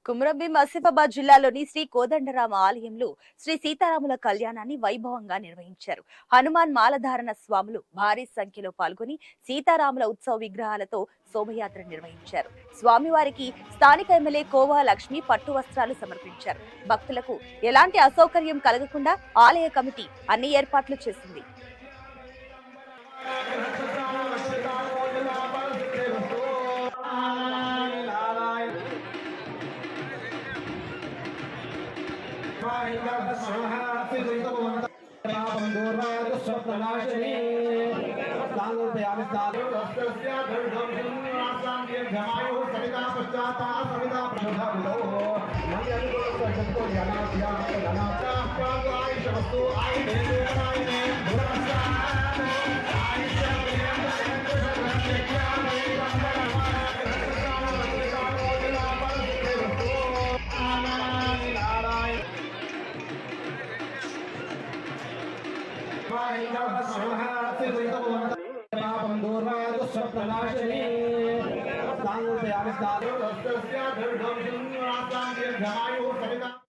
కుమ్రంభీం ఆసిఫాబాద్ జిల్లాలోని శ్రీ కోదండరామ ఆలయంలో శ్రీ సీతారాముల కళ్యాణాన్ని వైభవంగా నిర్వహించారు. హనుమాన్ మాలధారణ స్వాములు భారీ సంఖ్యలో పాల్గొని సీతారాముల ఉత్సవ విగ్రహాలతో శోభయాత్ర నిర్వహించారు. స్వామివారికి స్థానిక ఎమ్మెల్యే కోవా లక్ష్మి పట్టు వస్త్రాలు సమర్పించారు. భక్తులకు ఎలాంటి అసౌకర్యం కలగకుండా ఆలయ కమిటీ అన్ని ఏర్పాట్లు చేసింది. साङ्गोपयामि